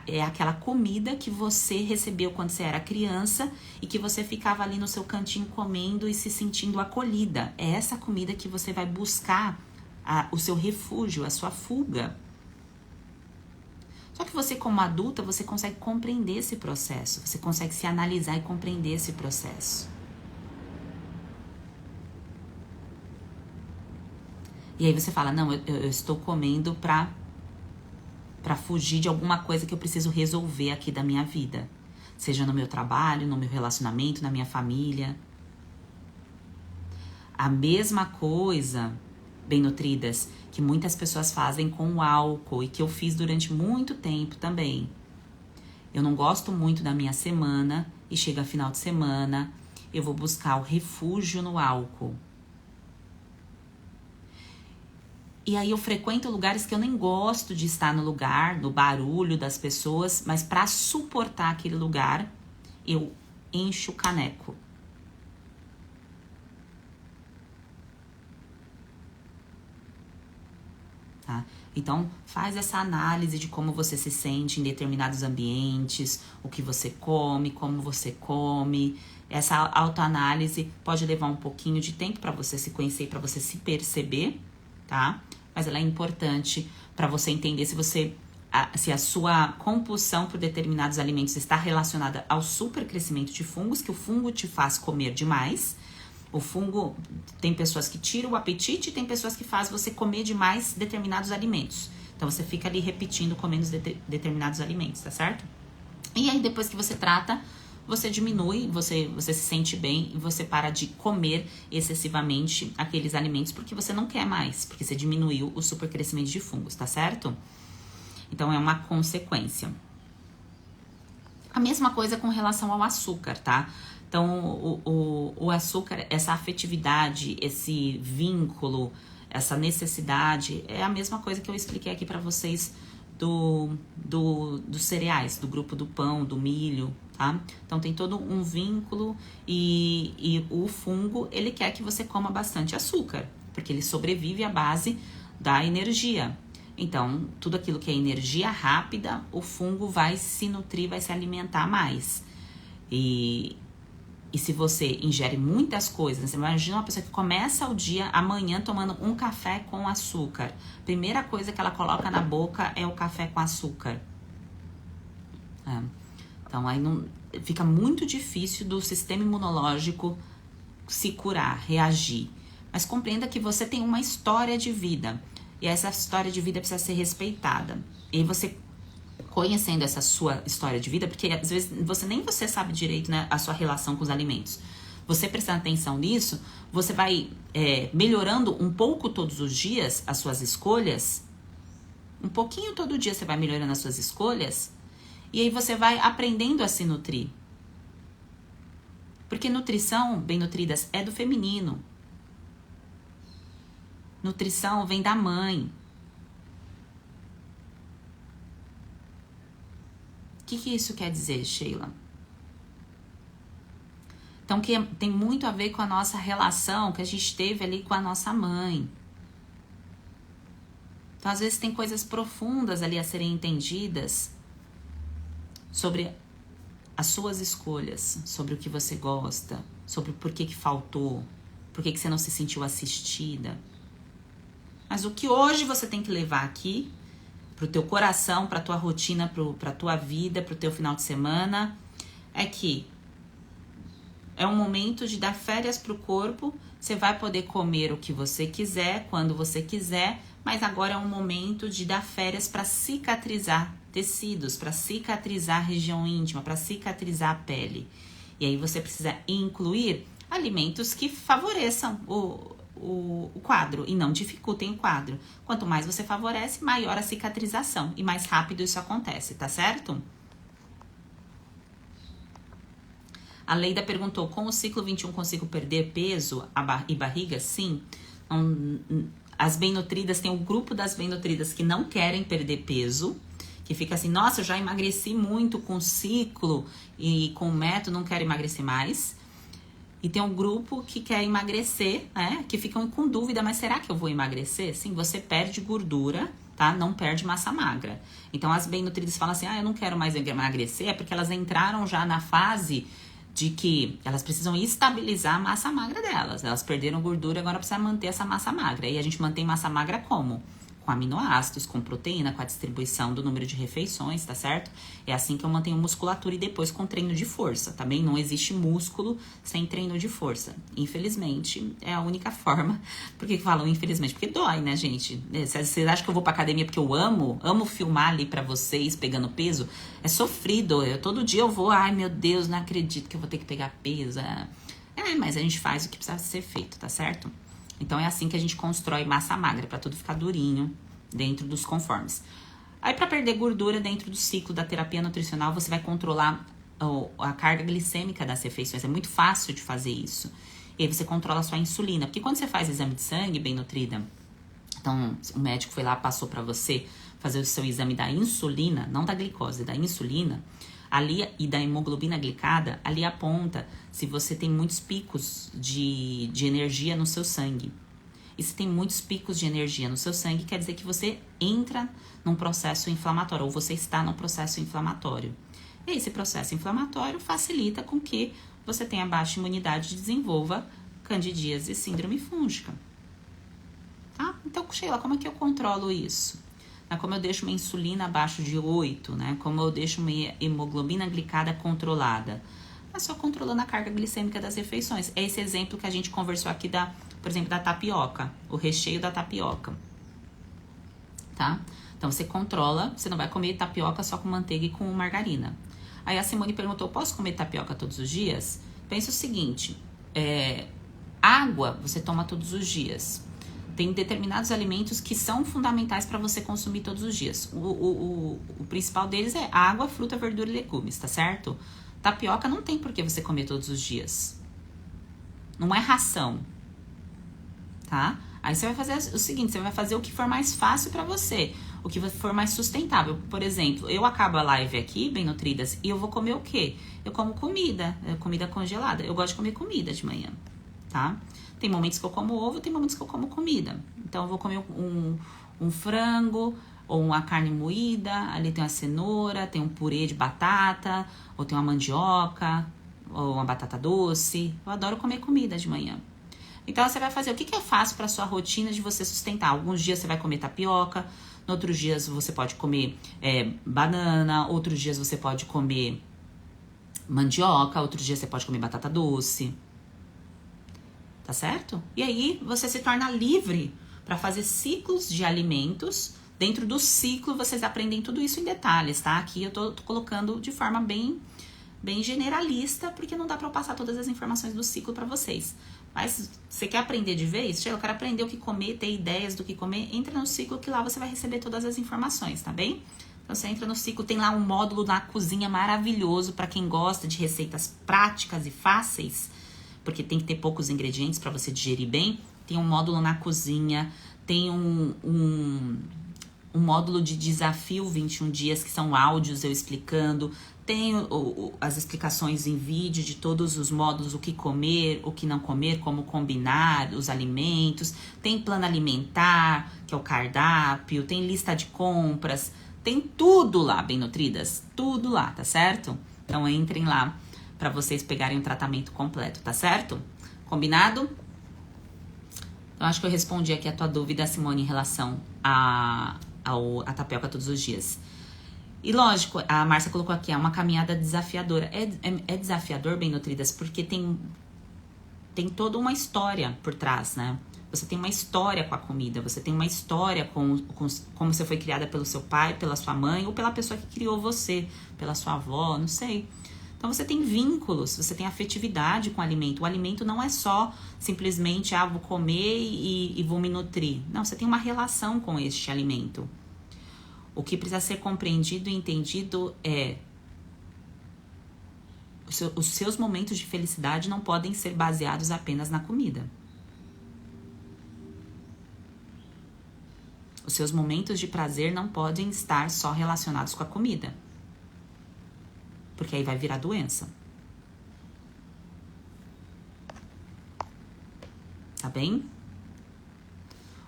é aquela comida que você recebeu quando você era criança e que você ficava ali no seu cantinho comendo e se sentindo acolhida. É essa comida que você vai buscar o seu refúgio, a sua fuga. Só que você, como adulta, você consegue compreender esse processo. Você consegue se analisar e compreender esse processo. E aí você fala, não, eu estou comendo pra fugir de alguma coisa que eu preciso resolver aqui da minha vida. Seja no meu trabalho, no meu relacionamento, na minha família. A mesma coisa, bem nutridas, que muitas pessoas fazem com o álcool e que eu fiz durante muito tempo também. Eu não gosto muito da minha semana e chega final de semana, eu vou buscar o refúgio no álcool. E aí eu frequento lugares que eu nem gosto de estar no lugar, no barulho das pessoas, mas para suportar aquele lugar, eu encho o caneco. Tá? Então, faz essa análise de como você se sente em determinados ambientes, o que você come, como você come. Essa autoanálise pode levar um pouquinho de tempo para você se conhecer, para você se perceber, tá? Mas ela é importante para você entender se a sua compulsão por determinados alimentos está relacionada ao supercrescimento de fungos, que o fungo te faz comer demais. O fungo, tem pessoas que tiram o apetite e tem pessoas que fazem você comer demais determinados alimentos. Então, você fica ali repetindo, comendo determinados alimentos, tá certo? E aí, depois que você trata, você diminui, você se sente bem e você para de comer excessivamente aqueles alimentos porque você não quer mais, porque você diminuiu o supercrescimento de fungos, tá certo? Então, é uma consequência. A mesma coisa com relação ao açúcar, tá? Então, o açúcar, essa afetividade, esse vínculo, essa necessidade, é a mesma coisa que eu expliquei aqui para vocês dos cereais, do grupo do pão, do milho, tá? Então, tem todo um vínculo e o fungo, ele quer que você coma bastante açúcar, porque ele sobrevive à base da energia. Então, tudo aquilo que é energia rápida, o fungo vai se nutrir, vai se alimentar mais. E se você ingere muitas coisas, você imagina uma pessoa que começa o dia amanhã tomando um café com açúcar. Primeira coisa que ela coloca na boca é o café com açúcar. Então, aí não, fica muito difícil do sistema imunológico se curar, reagir. Mas compreenda que você tem uma história de vida. E essa história de vida precisa ser respeitada. E você, conhecendo essa sua história de vida, porque às vezes você sabe direito, né, a sua relação com os alimentos. Você prestando atenção nisso, você vai melhorando um pouco todos os dias as suas escolhas. Um pouquinho todo dia você vai melhorando as suas escolhas. E aí você vai aprendendo a se nutrir. Porque nutrição, bem nutridas, é do feminino. Nutrição vem da mãe. O que isso quer dizer, Sheila? Então, que tem muito a ver com a nossa relação que a gente teve ali com a nossa mãe. Então, às vezes, tem coisas profundas ali a serem entendidas sobre as suas escolhas, sobre o que você gosta, sobre por que faltou, por que você não se sentiu assistida. Mas o que hoje você tem que levar aqui pro teu coração, pra tua rotina, pra tua vida, pro teu final de semana, é que é um momento de dar férias pro corpo. Você vai poder comer o que você quiser, quando você quiser, mas agora é um momento de dar férias para cicatrizar tecidos, para cicatrizar a região íntima, para cicatrizar a pele. E aí você precisa incluir alimentos que favoreçam o quadro e não dificultem o quadro. Quanto mais você favorece, maior a cicatrização e mais rápido isso acontece, tá certo? A Leida perguntou, com o ciclo 21 consigo perder peso e barriga? Sim. As bem-nutridas, tem o grupo das bem-nutridas que não querem perder peso, que fica assim, nossa, eu já emagreci muito com o ciclo e com o método, não quero emagrecer mais. E tem um grupo que quer emagrecer, né? Que ficam com dúvida, mas será que eu vou emagrecer? Sim, você perde gordura, tá? Não perde massa magra. Então, as bem-nutridas falam assim, eu não quero mais emagrecer, é porque elas entraram já na fase de que elas precisam estabilizar a massa magra delas. Elas perderam gordura, agora precisa manter essa massa magra. E a gente mantém massa magra como? Com aminoácidos, com proteína, com a distribuição do número de refeições, tá certo? É assim que eu mantenho musculatura e depois com treino de força, tá bem? Não existe músculo sem treino de força. Infelizmente, é a única forma. Por que falam infelizmente? Porque dói, né, gente? Vocês acham que eu vou pra academia porque eu amo filmar ali pra vocês, pegando peso? É sofrido. Todo dia eu vou, ai meu Deus, não acredito que eu vou ter que pegar peso. Mas a gente faz o que precisa ser feito, tá certo? Então, é assim que a gente constrói massa magra, para tudo ficar durinho dentro dos conformes. Aí, para perder gordura dentro do ciclo da terapia nutricional, você vai controlar a carga glicêmica das refeições. É muito fácil de fazer isso. E aí, você controla a sua insulina. Porque quando você faz exame de sangue, bem nutrida, Então, o médico foi lá, passou para você fazer o seu exame da insulina, não da glicose, da insulina, ali e da hemoglobina glicada, ali aponta se você tem muitos picos de energia no seu sangue. E se tem muitos picos de energia no seu sangue, quer dizer que você entra num processo inflamatório, ou você está num processo inflamatório. E esse processo inflamatório facilita com que você tenha baixa imunidade e desenvolva candidíase e síndrome fúngica. Tá? Então, Sheila, como é que eu controlo isso? Como eu deixo uma insulina abaixo de 8, né? Como eu deixo uma hemoglobina glicada controlada? É só controlando a carga glicêmica das refeições. É esse exemplo que a gente conversou aqui, por exemplo, da tapioca, o recheio da tapioca, tá? Então, você controla, você não vai comer tapioca só com manteiga e com margarina. Aí a Simone perguntou, posso comer tapioca todos os dias? Pensa o seguinte, água você toma todos os dias. Tem determinados alimentos que são fundamentais para você consumir todos os dias. O principal deles é água, fruta, verdura e legumes, tá certo? Tapioca não tem por que você comer todos os dias. Não é ração, tá? Aí você vai fazer o seguinte, você vai fazer o que for mais fácil para você, o que for mais sustentável. Por exemplo, eu acabo a live aqui, bem nutridas, e eu vou comer o quê? Eu como comida congelada. Eu gosto de comer comida de manhã, tá? Tem momentos que eu como ovo, tem momentos que eu como comida. Então, eu vou comer um frango ou uma carne moída. Ali tem uma cenoura, tem um purê de batata, ou tem uma mandioca, ou uma batata doce. Eu adoro comer comida de manhã. Então, você vai fazer o que é fácil para sua rotina de você sustentar. Alguns dias você vai comer tapioca, outros dias você pode comer banana, outros dias você pode comer mandioca, outros dias você pode comer batata doce. Tá certo? E aí você se torna livre para fazer ciclos de alimentos. Dentro do ciclo vocês aprendem tudo isso em detalhes, tá? Aqui eu tô colocando de forma bem generalista, porque não dá para eu passar todas as informações do ciclo para vocês. Mas você quer aprender de vez? Eu quero aprender o que comer, ter ideias do que comer. Entra no ciclo que lá você vai receber todas as informações, tá bem? Então você entra no ciclo, tem lá um módulo na cozinha maravilhoso para quem gosta de receitas práticas e fáceis, porque tem que ter poucos ingredientes para você digerir bem. Tem um módulo na cozinha, tem um módulo de desafio 21 dias, que são áudios eu explicando. Tem as explicações em vídeo de todos os módulos, o que comer, o que não comer, como combinar os alimentos. Tem plano alimentar, que é o cardápio, tem lista de compras, tem tudo lá, bem nutridas, tudo lá, tá certo? Então entrem lá para vocês pegarem o tratamento completo, tá certo? Combinado? Então, acho que eu respondi aqui a tua dúvida, Simone, em relação a tapioca todos os dias. E lógico, a Márcia colocou aqui, é uma caminhada desafiadora. É desafiador, bem nutridas, porque tem toda uma história por trás, né? Você tem uma história com a comida, você tem uma história com como você foi criada pelo seu pai, pela sua mãe, ou pela pessoa que criou você, pela sua avó, não sei. Então, você tem vínculos, você tem afetividade com o alimento. O alimento não é só simplesmente, vou comer e vou me nutrir. Não, você tem uma relação com este alimento. O que precisa ser compreendido e entendido é os seus momentos de felicidade não podem ser baseados apenas na comida. Os seus momentos de prazer não podem estar só relacionados com a comida. Porque aí vai virar doença. Tá bem?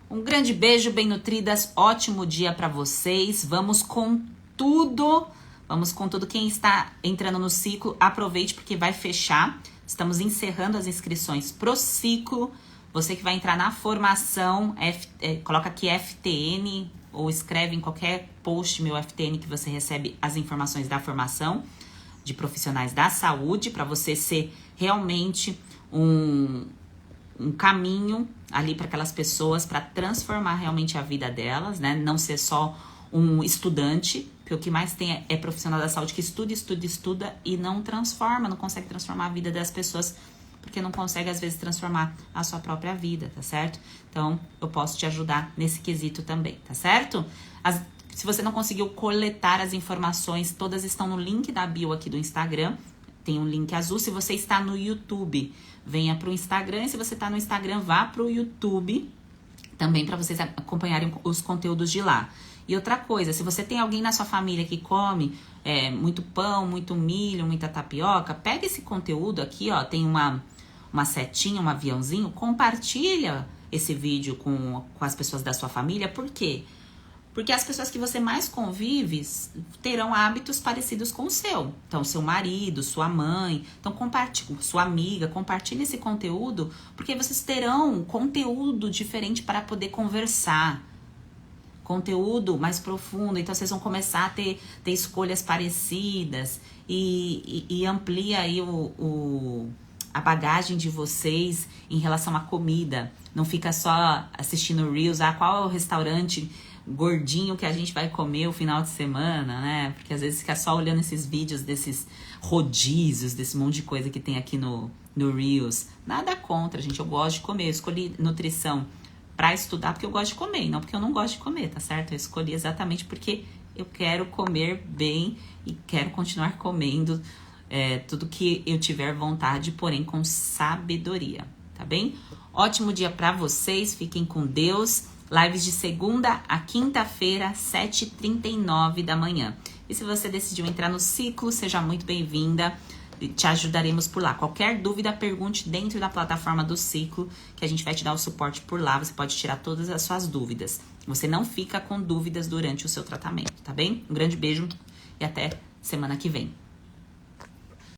Um grande beijo, bem nutridas. Ótimo dia pra vocês. Vamos com tudo. Vamos com tudo. Quem está entrando no ciclo, aproveite porque vai fechar. Estamos encerrando as inscrições pro ciclo. Você que vai entrar na formação, coloca aqui FTN ou escreve em qualquer post meu FTN que você recebe as informações da formação de profissionais da saúde, para você ser realmente um caminho ali para aquelas pessoas, para transformar realmente a vida delas, né? Não ser só um estudante, porque o que mais tem é profissional da saúde que estuda e não transforma, não consegue transformar a vida das pessoas, porque não consegue às vezes transformar a sua própria vida, tá certo? Então, eu posso te ajudar nesse quesito também, tá certo? Se você não conseguiu coletar as informações, todas estão no link da bio aqui do Instagram. Tem um link azul. Se você está no YouTube, venha para o Instagram. E se você está no Instagram, vá para o YouTube. também para vocês acompanharem os conteúdos de lá. E outra coisa, se você tem alguém na sua família que come muito pão, muito milho, muita tapioca, pega esse conteúdo aqui, ó, tem uma setinha, um aviãozinho, compartilha esse vídeo com as pessoas da sua família. Por quê? Porque as pessoas que você mais convive terão hábitos parecidos com o seu. Então, seu marido, sua mãe, então sua amiga, compartilhe esse conteúdo, porque vocês terão conteúdo diferente para poder conversar. Conteúdo mais profundo, então vocês vão começar a ter escolhas parecidas e amplia aí a bagagem de vocês em relação à comida. Não fica só assistindo Reels, qual é o restaurante gordinho que a gente vai comer o final de semana, né? Porque às vezes fica só olhando esses vídeos desses rodízios, desse monte de coisa que tem aqui no Reels. Nada contra, gente, eu gosto de comer, eu escolhi nutrição pra estudar porque eu gosto de comer, não porque eu não gosto de comer, tá certo? Eu escolhi exatamente porque eu quero comer bem e quero continuar comendo tudo que eu tiver vontade, porém com sabedoria, tá bem? Ótimo dia pra vocês, fiquem com Deus. Lives de segunda a quinta-feira, 7h39 da manhã. E se você decidiu entrar no ciclo, seja muito bem-vinda. Te ajudaremos por lá. Qualquer dúvida, pergunte dentro da plataforma do ciclo, que a gente vai te dar o suporte por lá. Você pode tirar todas as suas dúvidas. Você não fica com dúvidas durante o seu tratamento, tá bem? Um grande beijo e até semana que vem.